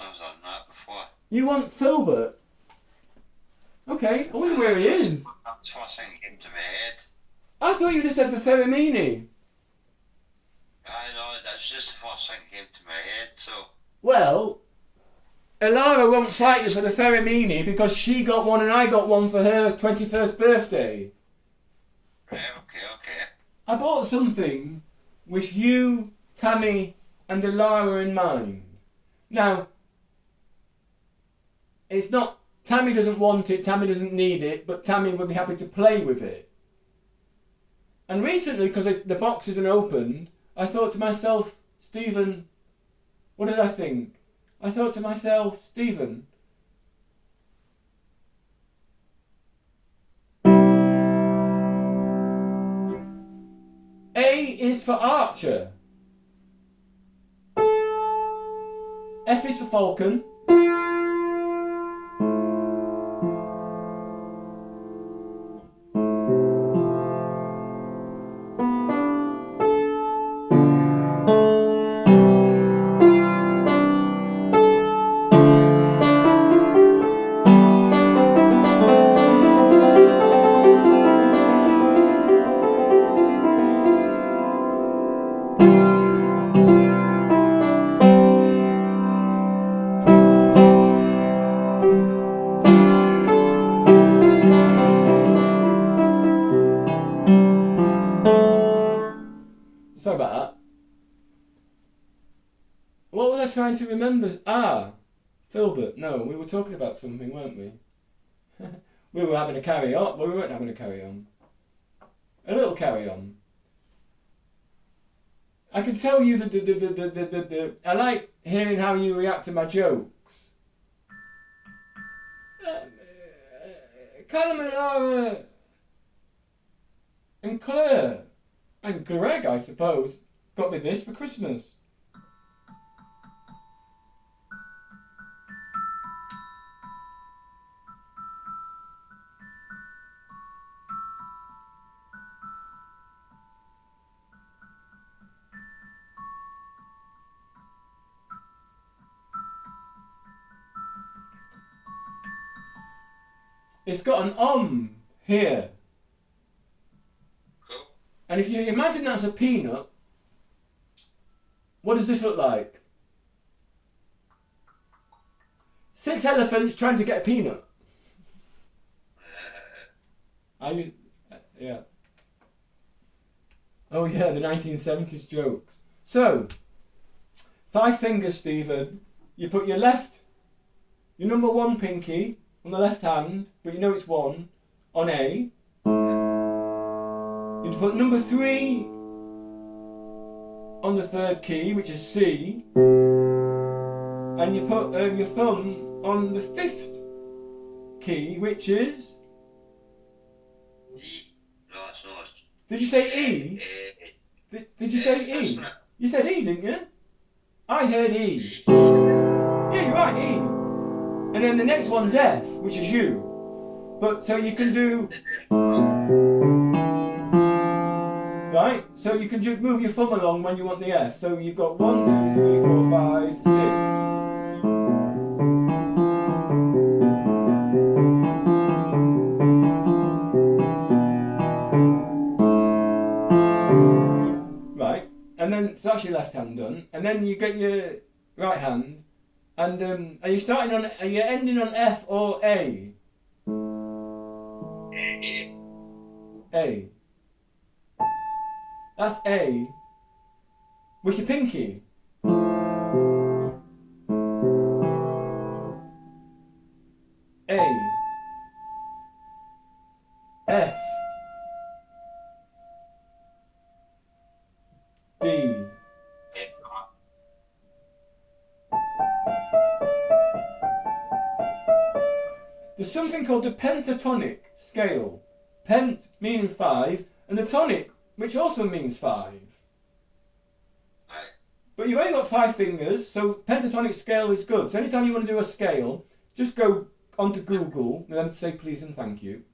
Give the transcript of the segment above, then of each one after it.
I've done that before. You want Filbert? Okay, I wonder where he is. That's the first thing that came to my head. I thought you just said the Ferramini. I know, that's just the first thing that came to my head, so... Well, Elara won't fight you for the Ferramini because she got one and I got one for her 21st birthday. Right, okay. I bought something with you, Tammy, and Elara in mind. Now, it's not... Tammy doesn't want it, Tammy doesn't need it, but Tammy would be happy to play with it. And recently, because the box isn't opened, I thought to myself, Stephen, what did I think? I thought to myself, Stephen, A is for Archer. F is for Falcon. Sorry about that. What was I trying to remember? Filbert. No, we were talking about something, weren't we? We were having a carry on. Well, we weren't having a carry on. A little carry on. I can tell you I like hearing how you react to my jokes. Callum and Lara and Claire and Greg, I suppose, got me this for Christmas. It's got an here. Cool. And if you imagine that's a peanut, what does this look like? 6 elephants trying to get a peanut. Yeah. Oh yeah, the 1970s jokes. So, 5 fingers, Stephen. You put your number 1 pinky on the left hand, but you know it's 1, on A. You put number 3 on the 3rd key, which is C. And you put your thumb on the 5th key, which is... E. No, it's not. Did you say E? Did you say E? You said E, didn't you? I heard E. Yeah, you're right, E. And then the next one's F, which is U. But so you can do... Right? So you can move your thumb along when you want the F. So you've got 1, 2, 3, 4, 5, 6. Right? And then, so that's your left hand done. And then you get your right hand. And are you ending on F or A? A. That's A. With your pinky. A. F. D. There's something called the pentatonic scale. Pent meaning 5, and the tonic, which also means 5. But you've only got 5 fingers, so pentatonic scale is good. So anytime you want to do a scale, just go onto Google, and then say please and thank you,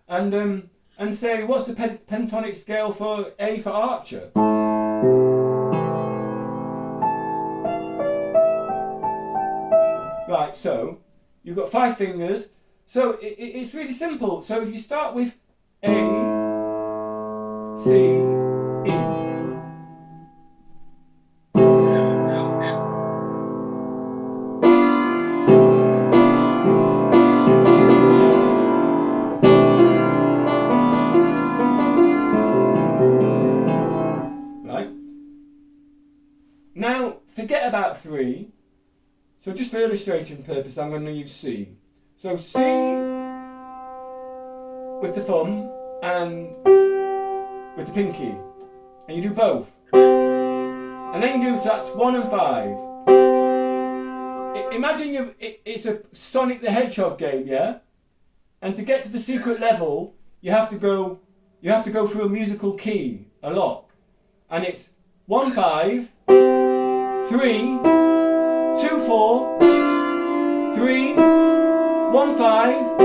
and say what's the pentatonic scale for A for Archer. Right, so you've got 5 fingers. So it's really simple. So if you start with A, C, E. Right. Now, forget about 3. So just for illustration purpose, I'm going to use C. So C with the thumb and with the pinky. And you do both. And then you do, so that's 1 and 5. Imagine it's a Sonic the Hedgehog game, yeah? And to get to the secret level, you have to go through a musical key, a lock. And it's 1 5 3 2 4 3 1 5.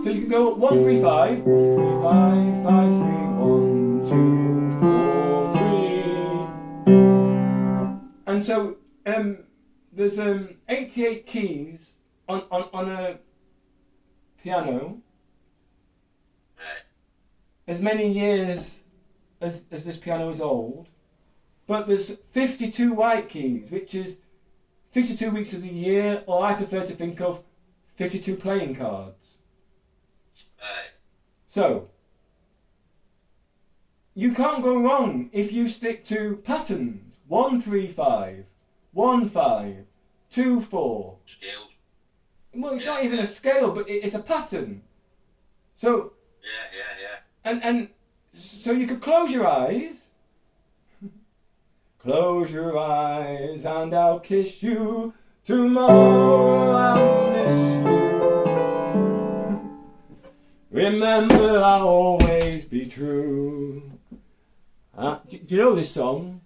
So you can go 1 3 5 1 3 5 5 3 1 2 4 3. And so there's 88 keys on a piano. As many years as this piano is old, but there's 52 white keys, which is 52 weeks of the year, or I prefer to think of 52 playing cards. So you can't go wrong if you stick to patterns. 1 3 5 1 5 2 4. Scales. Well, it's not even a scale, but it's a pattern. So and so you could close your eyes. Close your eyes and I'll kiss you. Tomorrow I'll miss you. Remember I'll always be true. Do you know this song?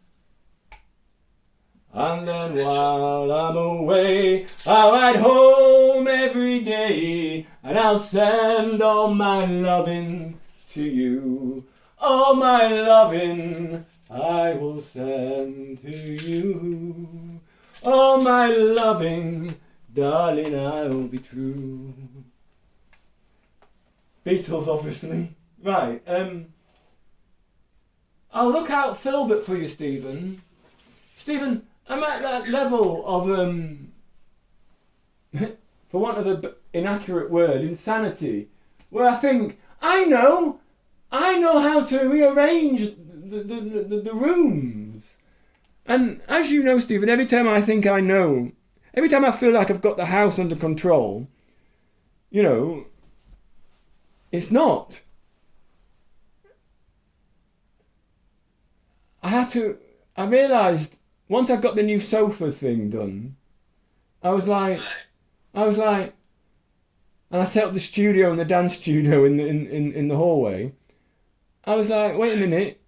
And then while I'm away, I'll ride home every day, and I'll send all my loving to you. All my loving I will send to you. All my loving, darling, I'll be true. Beatles, obviously. Right, I'll look out Filbert for you, Stephen. Stephen, I'm at that level of, for want of an inaccurate word, insanity, where I think, I know how to rearrange the rooms. And as you know, Stephen, every time I think I know, every time I feel like I've got the house under control, you know, it's not. I realised once I got the new sofa thing done, I was like, and I set up the studio and the dance studio in the hallway. I was like, wait a minute.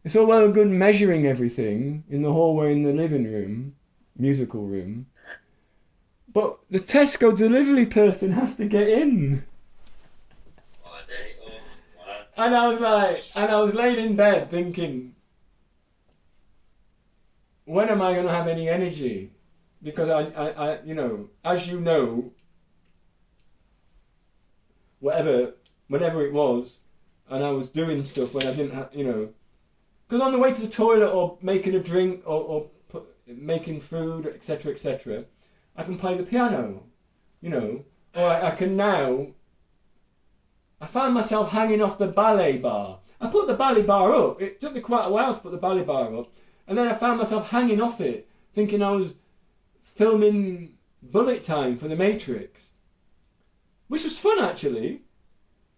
It's all well and good measuring everything in the hallway, in the living room, musical room, but the Tesco delivery person has to get in. And I was laying in bed thinking, when am I going to have any energy? Because I you know, as you know, whenever it was, and I was doing stuff when I didn't have, you know, because on the way to the toilet or making a drink or making food, etc., I can play the piano, you know, or I can now. I found myself hanging off the ballet bar. I put the ballet bar up. It took me quite a while to put the ballet bar up. And then I found myself hanging off it, thinking I was filming bullet time for The Matrix. Which was fun, actually.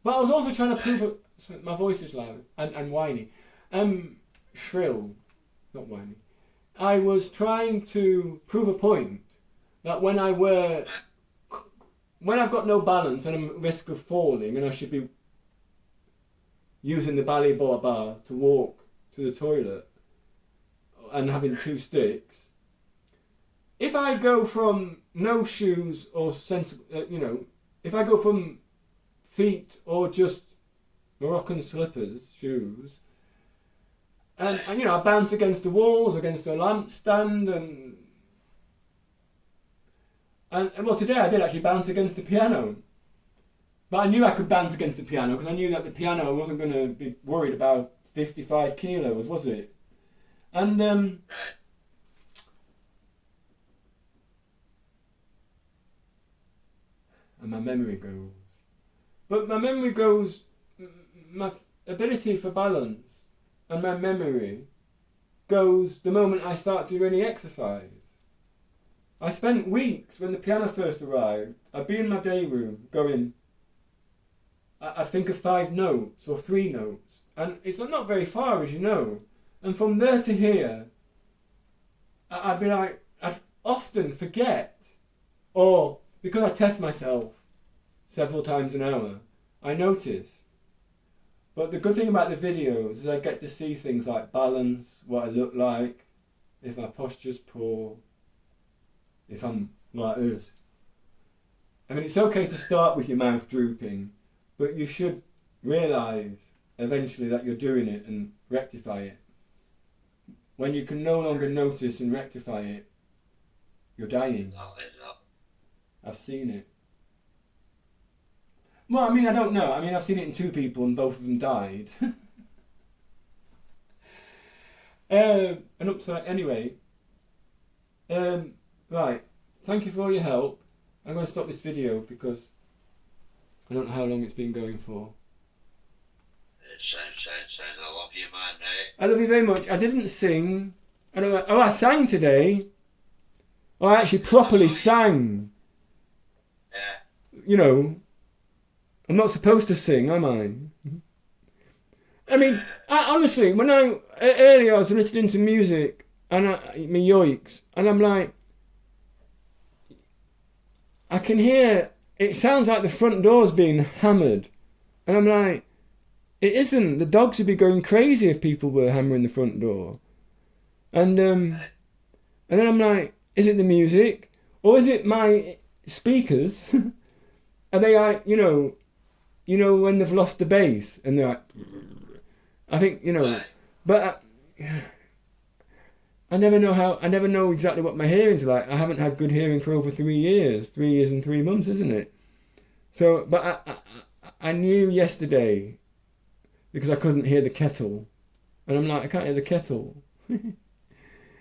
But I was also trying to prove... My voice is loud and whiny. Shrill. Not whiny. I was trying to prove a point that when I've got no balance and I'm at risk of falling and I should be using the ballet bar to walk to the toilet and having 2 sticks, if I go from no shoes or sensible, if I go from feet or just Moroccan slippers, shoes, and I bounce against the walls, against the lampstand, and well, today I did actually bounce against the piano. But I knew I could bounce against the piano because I knew that the piano wasn't going to be worried about 55 kilos, was it? And and my memory goes. But my memory goes, my ability for balance and my memory goes the moment I start doing any exercise. I spent weeks when the piano first arrived, I'd be in my day room going, I'd think of 5 notes or 3 notes, and it's not very far, as you know. And from there to here, I'd be like, I'd often forget, or because I test myself several times an hour, I notice. But the good thing about the videos is I get to see things like balance, what I look like, if my posture's poor, if I'm like this. I mean, it's okay to start with your mouth drooping, but you should realise eventually that you're doing it and rectify it. When you can no longer notice and rectify it, you're dying. I've seen it. Well, I mean, I don't know. I mean, I've seen it in 2 people and both of them died. An upside, anyway. Right, thank you for all your help. I'm going to stop this video because I don't know how long it's been going for. Sounds. I love you, man, mate. I love you very much. I didn't sing. I sang today. I actually properly sang. Yeah. I'm not supposed to sing, am I? I mean, honestly, when earlier I was listening to music and my yoiks, and I'm like, I can hear, it sounds like the front door's being hammered. And I'm like, it isn't. The dogs would be going crazy if people were hammering the front door. And then I'm like, is it the music? Or is it my speakers? Are they like, when they've lost the bass and they're like, I think, but I never know exactly what my hearing's like. I haven't had good hearing for over 3 years. 3 years and 3 months, isn't it? So, but I knew yesterday because I couldn't hear the kettle. And I'm like, I can't hear the kettle.